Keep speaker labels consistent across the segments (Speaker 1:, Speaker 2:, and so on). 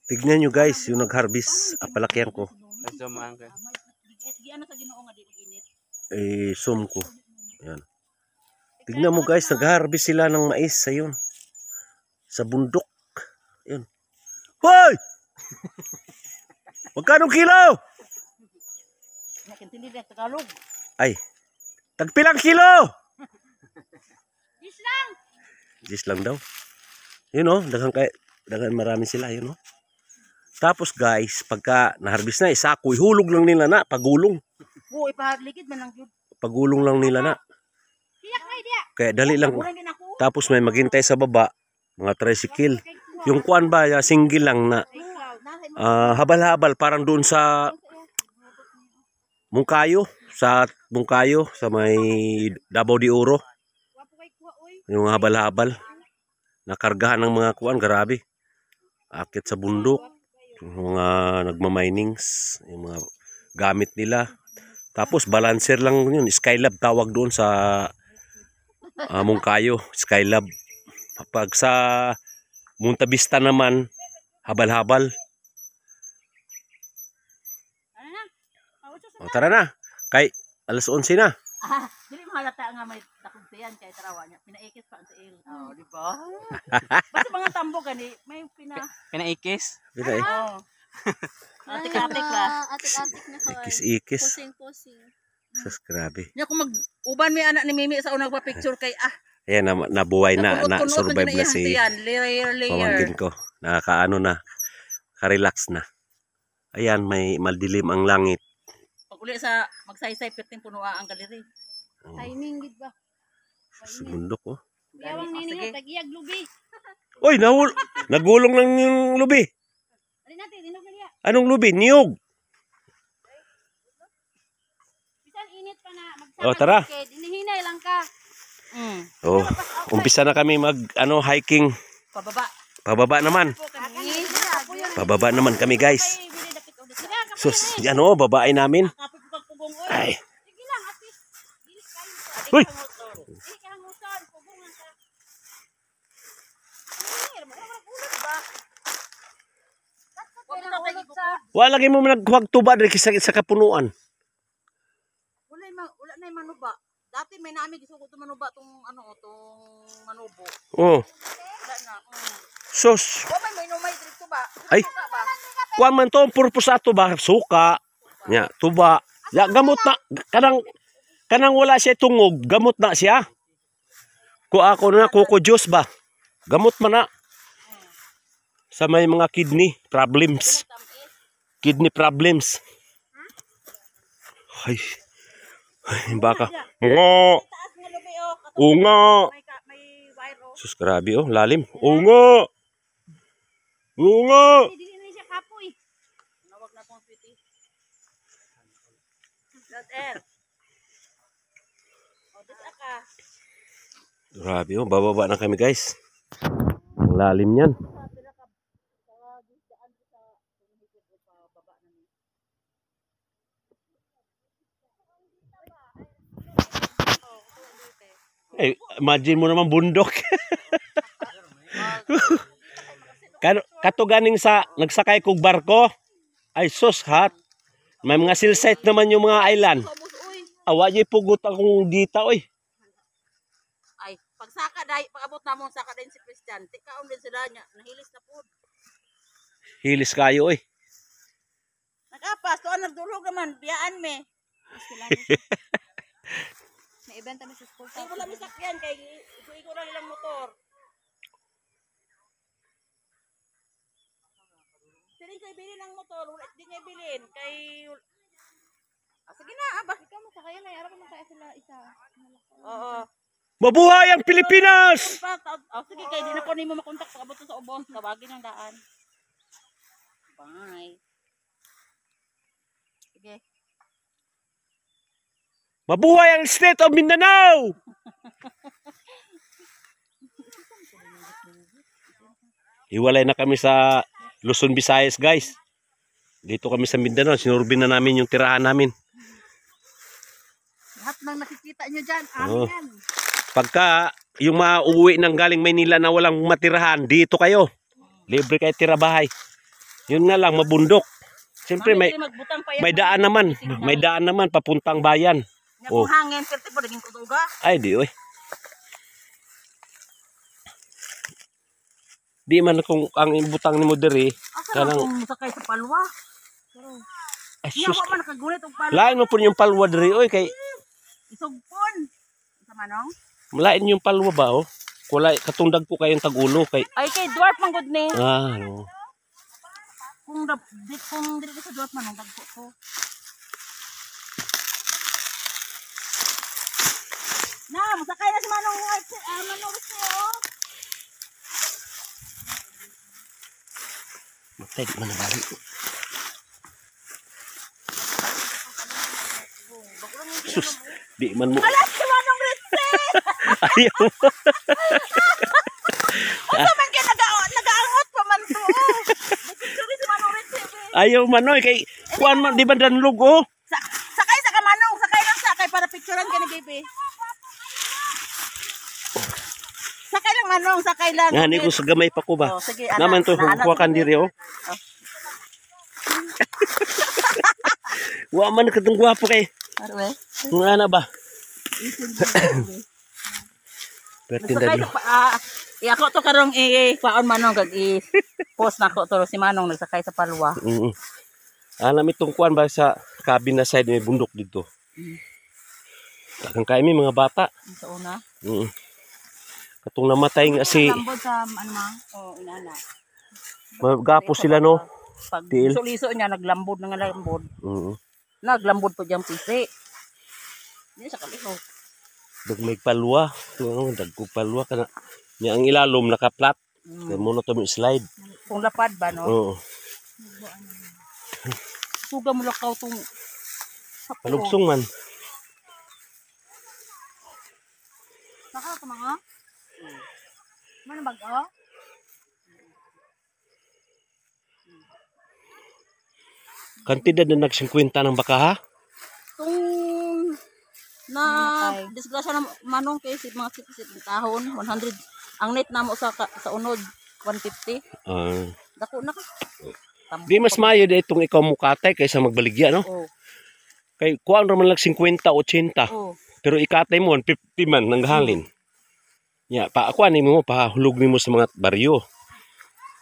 Speaker 1: Tignan nyo guys, yung nag-harvest, apalakihan ko. Zoom ko. Yan. Tignan mo guys, nag-harvest sila ng mais ayun. Sa bundok. Ayun. Hoy! Magkano kilo? Ay, tagpilang kilo?
Speaker 2: 10 lang.
Speaker 1: 10 lang daw. Yun o, dagang marami sila, yun o. Tapos guys, pagka na-harvest na, isako, ihulog lang nila na, pagulong.
Speaker 2: Oo, ipahaligid man lang yun.
Speaker 1: Pagulong lang nila na. Kaya dali lang. Tapos may maghintay sa baba, mga tricycle. Yung kuan ba, single lang na habal-habal, parang doon sa Mungkayo, sa may Davao de Oro. Yung habal-habal. Nakargahan ng mga kuan, grabe. Akit sa bundok. Yung mga nagmaminings, yung mga gamit nila. Tapos balancer lang yun, Skylab tawag doon sa Mungkayo, Skylab. Pag sa Munta Vista naman, habal-habal. O, tara na. Kay alas 11 na.
Speaker 2: Dili mahalata nga may takugtiyan kay tarawa niya. Pinaikis pa sa il. Oh, di ba? Basta mga tambo gani, may pinaikis.
Speaker 1: Oh.
Speaker 2: Atik-atik la.
Speaker 3: Atik-atik na ko.
Speaker 1: Ikis-ikis.
Speaker 3: Pusing-pusing.
Speaker 1: Sus, grabe.
Speaker 2: Nya kung mag-uban may anak ni Mimi sa unang pa-picture kay
Speaker 1: Ayan, nabuhay na, na-survive na si
Speaker 2: layer.
Speaker 1: pamangkin ko. Nakakaano na, ka-relax na. Ayan, may madilim ang langit.
Speaker 2: Pag uli sa magsaysay, perting punua ang galiri.
Speaker 3: Timing gid ba?
Speaker 1: Sa bundok, oh.
Speaker 3: Yawang nini nga tagiyag lubi.
Speaker 1: Uy, nagulong lang yung lubi.
Speaker 3: Ari natin, dinog na.
Speaker 1: Anong lubi? Niyog.
Speaker 3: Bisan init pa na magsama.
Speaker 1: Oh, tara.
Speaker 3: Hinihinay lang ka.
Speaker 1: Oh, umpisa na kami hiking. Pababa naman. Pababa naman kami, guys. Sus, yan oh, babae namin. Ay. Uy. Wala lagi mo naghuwag tuba diri sa kapunuan.
Speaker 2: Wala na manuba. Dati may naami gisugo to manuba tong manubo.
Speaker 1: Oh.
Speaker 2: Wala na.
Speaker 1: Sus.
Speaker 2: O may numay dito ba?
Speaker 1: Ay. Kuan man to, purpose ato ba suka. Nya, tuba. Ya gamot na kanang wala siya tungog, gamot na siya. Ako na kuko juice ba. Gamot man na. Sa may mga kidney problems. Kidney problems. Ay. Ay, baka. Unga. Sus, grabe oh, lalim. Unga. Unga.
Speaker 3: Dili na siya kapoy.
Speaker 2: Nawag na pong sweetie. That air. O, dito ka.
Speaker 1: Grabe oh, bababa na kami guys. Ang lalim yan. Eh, imagine mo naman bundok. Kato ganing sa nagsakay kog barko. Ay sus hat. May mga silsite naman yung mga island. Awa jay pugot akong dita oy.
Speaker 2: Ay, pagsaka dai, pag-abot namon saka din si Christian. Tikaon din sila niya, nahilis na pud.
Speaker 1: Hilis kayo oy.
Speaker 2: Nagapas, tuan nagdulog naman, biyaan me.
Speaker 3: May ibenta mi sa school.
Speaker 2: Ay, wala mi sakyan kay igo lang ilang motor. Siling kay bilin ang motor, wala di ngay bilin kay sige na, aba.
Speaker 3: Ikaw mo sakay na, ara ko masaya sila isa.
Speaker 2: Oo.
Speaker 1: Mabuhay ang Pilipinas!
Speaker 2: Sige kay di na ko nimo makontak pag abot sa ubon, tawagin ang daan. Bye. Sige.
Speaker 1: Mabuhay ang State of Mindanao! Hiwalay na kami sa Luzon, Visayas guys. Dito kami sa Mindanao, sinurbin na namin yung tirahan namin.
Speaker 2: Lahat ng nakikita nyo dyan,
Speaker 1: Oh.
Speaker 2: yan.
Speaker 1: Pagka yung mauwi ng galing Maynila na walang matirahan, dito kayo. Libre kayo tira bahay. Yun nga lang, mabundok. Siyempre may
Speaker 2: magbutang pa yan.
Speaker 1: may daan naman. May daan naman papuntang bayan.
Speaker 2: Nga
Speaker 1: Oh.
Speaker 2: kung hangin, perti po naging kutuga.
Speaker 1: Ay, di oy. Di man kung ang ibutang ni mo diri,
Speaker 2: Asa na
Speaker 1: kanang
Speaker 2: kung sakay sa palwa?
Speaker 1: ay
Speaker 2: Niya
Speaker 1: sus.
Speaker 2: wa man nakagunit og palwa.
Speaker 1: Lain mo po yung palwa diri oy kay
Speaker 2: Isugpon. Sa manong?
Speaker 1: lain yung palwa ba oh. Kulay katundag po kayong tagulo kay
Speaker 2: Ay kay dwarf man gud ni.
Speaker 1: no.
Speaker 2: Kung dili ka sa dwarf man ang dagko ko. Na, masakay na si Manong Manong Rizzo.
Speaker 1: Matay di man na bali. Sus, di man mo.
Speaker 2: Alas si Manong Rizzo.
Speaker 1: Ayaw.
Speaker 2: Asa man kay nagaangot pa man to. Nagpicture si Manong Rizzo.
Speaker 1: Ayaw man oy kay kuan man di ba danlog oh.
Speaker 2: Sakay sa ka Manong, sakay lang sakay para picturean ka ni baby. Sakay lang Manong, sakay lang.
Speaker 1: Ngani ko sa gamay pa ko ba.
Speaker 2: Oh, sige,
Speaker 1: Naman to kuha kan diri oh. Wa man kadung gwapo kay.
Speaker 2: Arwe.
Speaker 1: Kung ana ba? Pertin
Speaker 2: Sakay
Speaker 1: dadlo.
Speaker 2: sa ako to karong paon Manong kag post na ko to si Manong nagsakay sa palwa.
Speaker 1: Alam itong kuan ba sa cabin na side may bundok dito. Takang kay mi mga bata.
Speaker 2: Sa una.
Speaker 1: Katong namatay nga si
Speaker 2: Lambod sa ano ma? Oh, inana.
Speaker 1: magapo sila no.
Speaker 2: Pag
Speaker 1: Tiil.
Speaker 2: liso niya naglambod nga lambod.
Speaker 1: Oo.
Speaker 2: Naglambod po diyang pisi. Hindi sa kaliho.
Speaker 1: Dagmay palwa. Ano dagko palwa kana. Nya ang ilalom nakaplat. Kay mo na to mo slide.
Speaker 2: Kung lapad ba no?
Speaker 1: Oo.
Speaker 2: Suga mo lakaw tong
Speaker 1: Palugsong man.
Speaker 3: Baka ka mga? Mana bago?
Speaker 1: Kantidad na nag-50 ng baka ha?
Speaker 2: Tung na disgrasya na Manong kay si mga sipisip tahon 100 ang net namo sa unod 150 dako na ka.
Speaker 1: Di mas mayo de itong ikaw mukatay kaysa magbaligya no?
Speaker 2: Oh.
Speaker 1: Kay kuan ra man lang 50 80.
Speaker 2: Oh.
Speaker 1: Pero ikatay mo 50 man nanghalin. Ya, pa ako ani mo pahulog nimo sa mga baryo.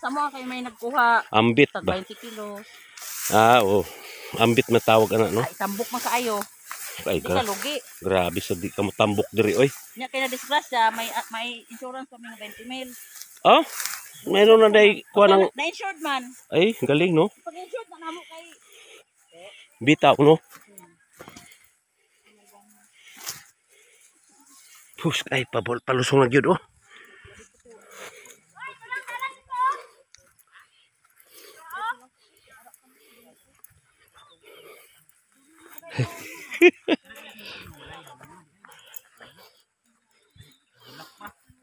Speaker 2: Sa mga kay may nagkuha
Speaker 1: Ambit
Speaker 2: tag
Speaker 1: ba?
Speaker 2: 20 kilos.
Speaker 1: Oo. Ambit matawag ana no?
Speaker 2: Ay tambok man kaayo.
Speaker 1: Ay
Speaker 2: Di sa lugi.
Speaker 1: grabe sa di ka mo tambok diri oy.
Speaker 2: Nya kay na disgrasya may insurance pa mga 20 mil.
Speaker 1: Oh? Mayroon na day kuan ng
Speaker 2: Na insured man.
Speaker 1: ay galing no?
Speaker 2: Pag insured na namo kay
Speaker 1: Bitaw no? Pus ay palusong na gyud oh.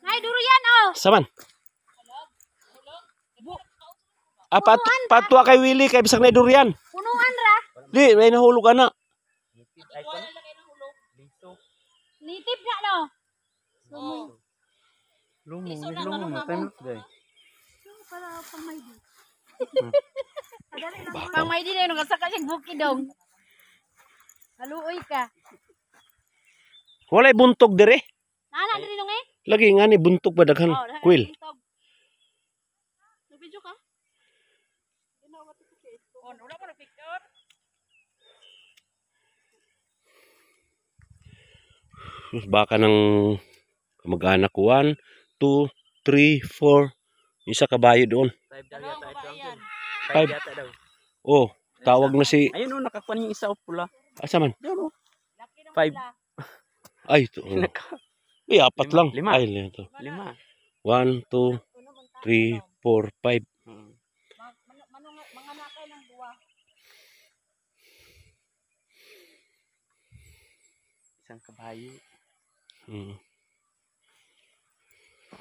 Speaker 3: Nay, durian oh.
Speaker 1: Saman? Patwa kay Willie kay bisag na durian.
Speaker 3: Punuan ra.
Speaker 1: Di, may nahulog ana.
Speaker 3: Native na no.
Speaker 4: Lumong matanot day.
Speaker 3: Para pang may di. Pang may di na yung kasaka siyang bukidong. Haluoy ka.
Speaker 1: Walay buntog dire.
Speaker 3: Nana, dili nung eh.
Speaker 1: Lagi nga ni buntog ba daghan kwil.
Speaker 3: Nag-video ka?
Speaker 2: wala mo na picture.
Speaker 1: Sus baka ng mag-anak ko 1, 2, 3, 4. Isa kabayo doon.
Speaker 4: 5 daw yata ito.
Speaker 2: Ayan.
Speaker 1: 5
Speaker 4: yata daw.
Speaker 1: Oh, tawag na si
Speaker 4: Ayun oh, nakakuha yung isa o pula.
Speaker 1: asa man?
Speaker 4: Doon oh.
Speaker 2: Laki ng
Speaker 4: 5.
Speaker 2: pula.
Speaker 1: Ay, ito. Ay, apat lang.
Speaker 4: Lima.
Speaker 1: Ay, ito.
Speaker 4: 5.
Speaker 1: 1, 2, 3, 4, 5.
Speaker 2: Mga nakay ng buwa.
Speaker 4: Isang kabayo.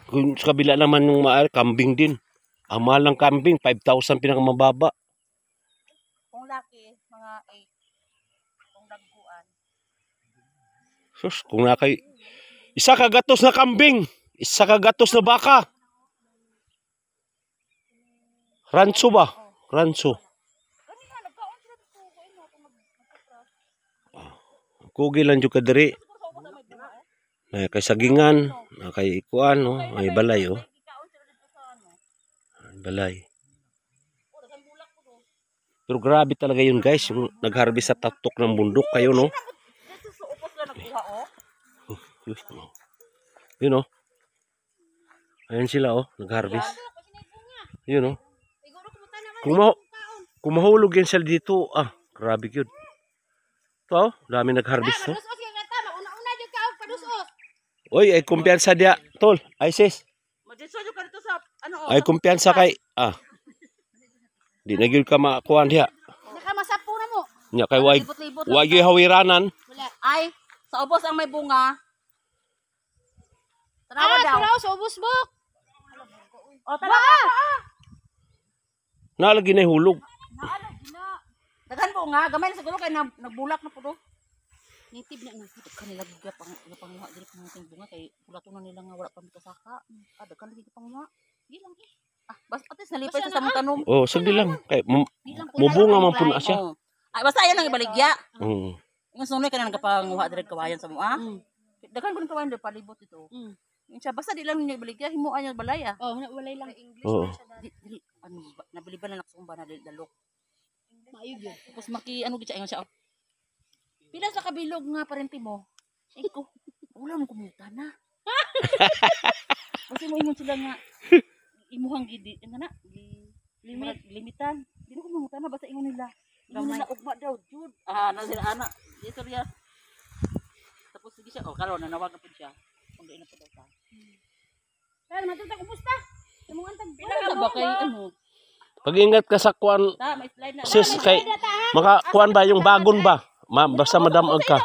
Speaker 1: Kung sa kabila naman yung kambing din. Ang mahal ng kambing, 5,000 pinakamababa.
Speaker 2: Kung laki, mga 8. Kung dagkuan.
Speaker 1: Sus, kung nakay... Isa kagatos na kambing. Isa kagatos na baka. Ranso ba? Ranso. Kugi lang jud ka diri. Ay kay sagingan, kay ikuan no, may balay oh. Balay. Pero grabe talaga yun guys, yung nag-harvest sa tatok ng bundok kayo no. Yun oh. Ayan sila oh, nag-harvest. Yun oh. Kung mahulog yan sila dito, grabe yun. Ito oh, dami nag-harvest no. Oy, ay kumpiyansa dia, tol. Ay sis. Ay kumpiyansa kay, di na gyud ka makuan diha.
Speaker 3: Nakamasapo na mo.
Speaker 1: Nya kay wag gyud hawiranan.
Speaker 2: Ay, sa ubos ang may bunga. Tanawa daw.
Speaker 3: Tiraw sa ubos bok.
Speaker 2: O, tanawa.
Speaker 1: Nalagi na hulog.
Speaker 2: Daghan bunga, gamay na siguro kay nagbulak na pudo.
Speaker 3: Native na nga.
Speaker 2: Kanila giga panguha diri kung ting bunga kay bulato na nila nga wala pa mikasaka. Daghan lagi panguha. Di lang eh. Basta patis nalipay sa samong tanom.
Speaker 1: Oh, sagdi lang. Kay mubunga man pud na siya.
Speaker 2: Ay basta ayan ang ibaligya.
Speaker 1: Mm.
Speaker 2: Yung sunay ka na nagapanguha diri kawayan sa mua. Daghan ko ng kawayan diri palibot ito. Yung siya basta di lang niya ibaligya himuan niya balaya.
Speaker 3: Oh, walay lang English.
Speaker 1: Oo.
Speaker 2: Dili ano nabiliban na naksumba na dalok.
Speaker 3: Maayog yun.
Speaker 2: Tapos ano gid siya. Pila sa kabilog nga parente mo. Iko, wala mo kumuta na. Kasi mo ingon sila nga imuhang gidi nga na limitan. Di na ko kumuta na basta ingon nila. Ingon nila ugma daw jud. Na sila ana. Di storya. Tapos sige siya karon nanawag na pud siya. Kung di na pud daw.
Speaker 3: Pero matuta kumusta? Tumungan tag
Speaker 2: Pila ka ba kay ano?
Speaker 1: Pag-ingat ka sa kuan,
Speaker 2: May slide na.
Speaker 1: sis kay makakuan ba yung bagon ba? Basta madamag ka.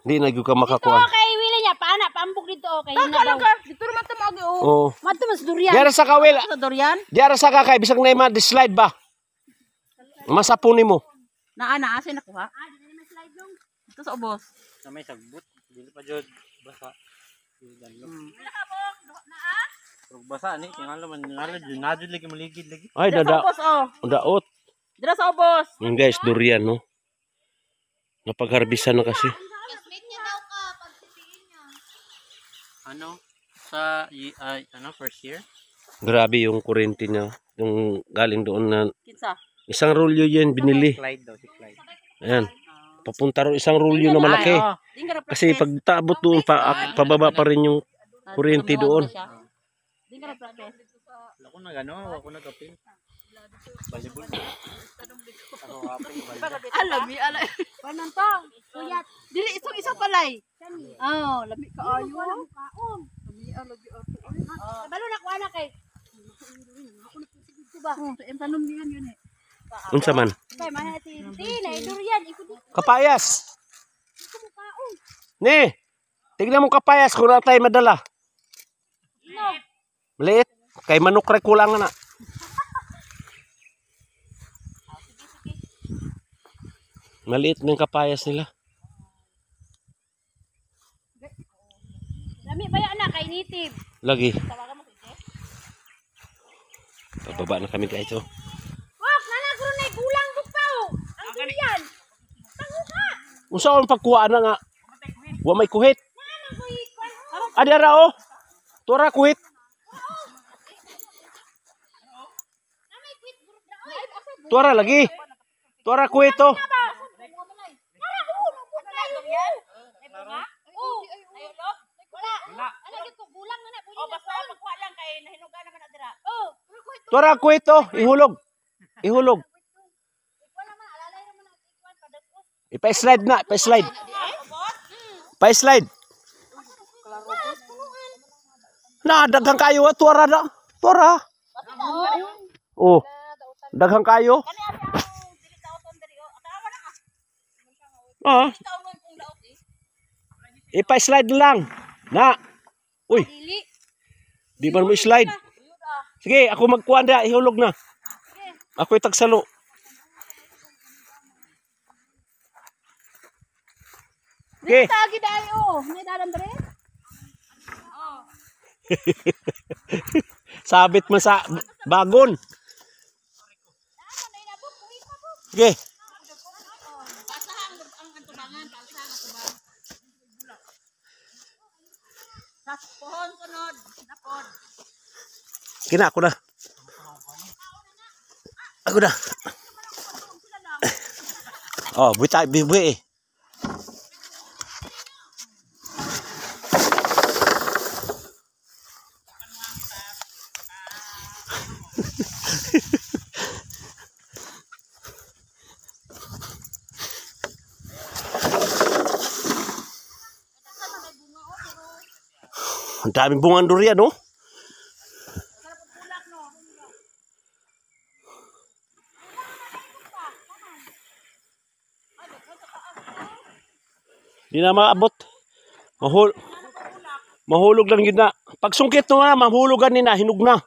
Speaker 1: Di na gyud ka makakuan.
Speaker 3: Okay, wili niya paana paambok dito okay na daw.
Speaker 2: Dito naman tamagi oh.
Speaker 1: Oh.
Speaker 3: Madto mas durian.
Speaker 1: Diara sa kawil.
Speaker 2: Sa durian.
Speaker 1: Diara sa kakay bisag na ma slide ba? Masapon nimo.
Speaker 2: Naa asin nakuha.
Speaker 3: Di na may slide long.
Speaker 2: Dito sa ubos.
Speaker 4: Sa may sagbot, dili pa jud basa. Dili danlo. Pero basa ni tingala man nadud lagi maligid lagi.
Speaker 1: Ay
Speaker 2: Dito sa
Speaker 1: dada.
Speaker 2: ubos oh.
Speaker 1: Daot.
Speaker 2: Dito sa ubos.
Speaker 1: Yung guys, durian no. Napagharbisan na kasi.
Speaker 4: Ano sa first year?
Speaker 1: Grabe yung kurente niya. Yung galing doon na
Speaker 2: Kinsa?
Speaker 1: isang rolyo yan binili.
Speaker 4: Slide daw si slide.
Speaker 1: Ayan. Papunta ron isang rolyo na malaki. Kasi pag taabot doon, pababa pa rin yung kurente doon.
Speaker 2: Di ka na-practice.
Speaker 4: Ako na gano, ako na kapin. Balibol. Ako kapin.
Speaker 2: Alami.
Speaker 3: Panan to? Suyat.
Speaker 2: Dili isa palay.
Speaker 3: Oh,
Speaker 2: Lami ka ayo.
Speaker 3: kaon. Kabalo na kuha na kay. Ako na dito ba?
Speaker 2: Yung tanom niyan yun eh.
Speaker 1: Unsa man?
Speaker 3: Kay manati. Di na durian iko di
Speaker 1: Kapayas.
Speaker 3: ko kaon.
Speaker 1: Ni, tignan mo kapayas kung na tayo madala. Maliit. Kay manok rek kulang na. Maliit ng kapayas nila.
Speaker 3: Lami baya na kay native.
Speaker 1: Lagi. Pababa na kami guys. Oh.
Speaker 3: Wak nana guro nay kulang buktaw. Ang durian.
Speaker 1: Unsa ang pagkuha na nga? Wa may kuhit. Adara oh. Tura kuhit. Tura lagi. Tura kuhit oh. Tura kuhit oh. Ihulog. Ihulog. Ipa-slide na. Ipa-slide. Pa-slide. Na, daghang kayo. Tura na. Tura. Oh. Daghang kayo. Ah. Ipa-slide lang. Na. Uy. Di ba mo slide? Sige, ako magkuhan na. Ihulog na. Ako itagsalo. Okay.
Speaker 3: Tagi dayo. May dalan dere.
Speaker 1: Sabit mo sa bagon. Sige.
Speaker 2: Pasahang ang antubangan, pasahang atubang. Sa pohon sunod, napod.
Speaker 1: Kina ako na. Ako na. Oh, buta bibi eh. Ang daming bungang durian, no? Di na maabot. Mahulog lang yun na. Pag sungkit no na, mahulugan ni na, hinug na.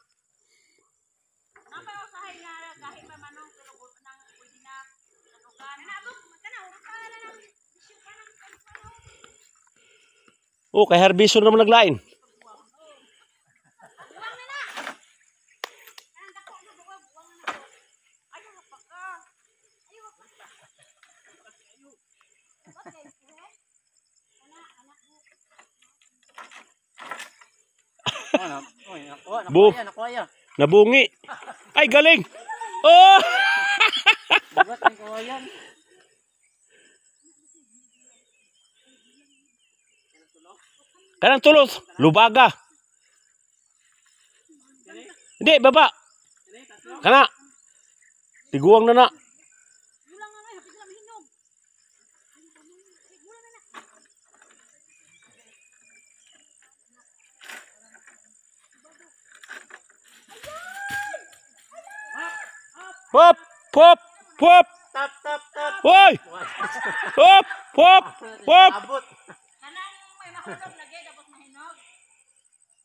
Speaker 1: Oh, kay Herbison naman naglain. Bu.
Speaker 4: Nakuha.
Speaker 1: Nabungi. Ay, galing. Oh!
Speaker 4: Bugat ang kuha yan.
Speaker 1: Kanang tulot. Lubaga. Hindi, baba. Kana. Tiguang na na. Hop! Hop! Hop!
Speaker 4: Tap.
Speaker 1: Hoy! Hop! Hop! Hop!
Speaker 4: Abot.
Speaker 2: Kanang may mahulog lagi, dapat mahinog.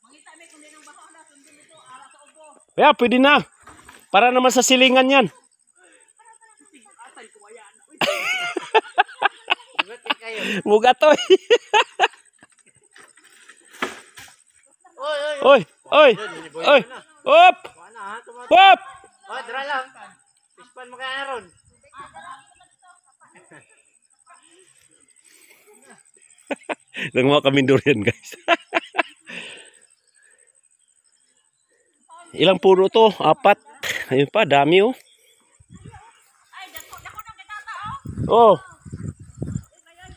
Speaker 2: Mangita may kundi ng baka na, sundin ito, ara sa ubo.
Speaker 1: Kaya, pwede na. Para naman sa silingan yan.
Speaker 4: Bugat kayo.
Speaker 1: Mugatoy.
Speaker 4: Oy.
Speaker 1: Oy! Oy! Oy! Hop!
Speaker 4: Wala ha.
Speaker 1: Hop!
Speaker 4: Oh, dra lang. Pispan mo kaya ron.
Speaker 1: Nanguha kami durian, guys. Ilang puro to? 4. Ayun pa, dami oh.
Speaker 2: Ay, dako nang kitata,
Speaker 1: Oh.
Speaker 2: oh.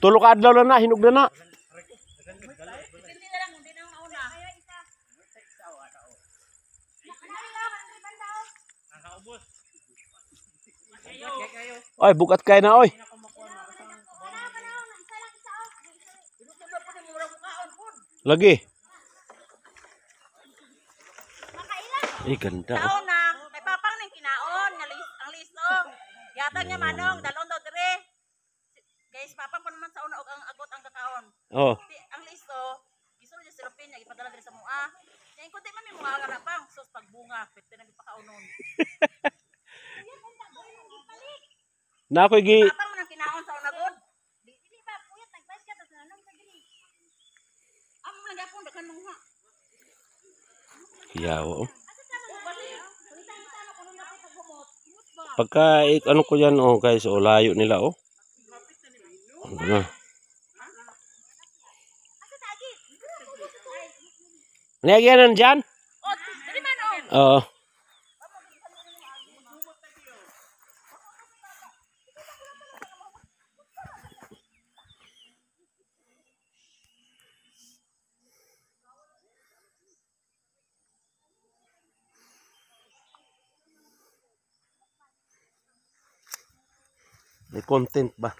Speaker 1: Tulok adlaw na, hinog na na.
Speaker 2: Hindi na lang, hindi na mauna.
Speaker 4: Nakaubos.
Speaker 1: Oy, bukat kay na oy. Lagi. Ay, ganda. Oh.
Speaker 2: Taon na, may papang nang kinaon, ang listo. Yatang niya manong, dalon daw dire. Guys, papang pa naman sa una og ang agot ang kakaon.
Speaker 1: Oh.
Speaker 2: Ang listo, gisul niya silupin niya, ipadala dire sa mua. Yan kunti man may mga nga pang, sus pagbunga, pwede na ipakaunon.
Speaker 1: Na ako'y gi...
Speaker 2: Papang man ang kinaon sa una god. Dili ba, puyat, nagpais ka, tapos nanong ka diri. Amo man gyapon, dakan mong ha.
Speaker 1: Yawa oh.
Speaker 2: Asa sa mga bali? Punta na kuno na pag humot. Humot ba?
Speaker 1: Pagka ano ko yan oh guys, oh layo nila oh. Ano na.
Speaker 2: Asa sa agi?
Speaker 1: Nagyan nandyan?
Speaker 2: Oh, dili man oh.
Speaker 1: Oo. May content ba?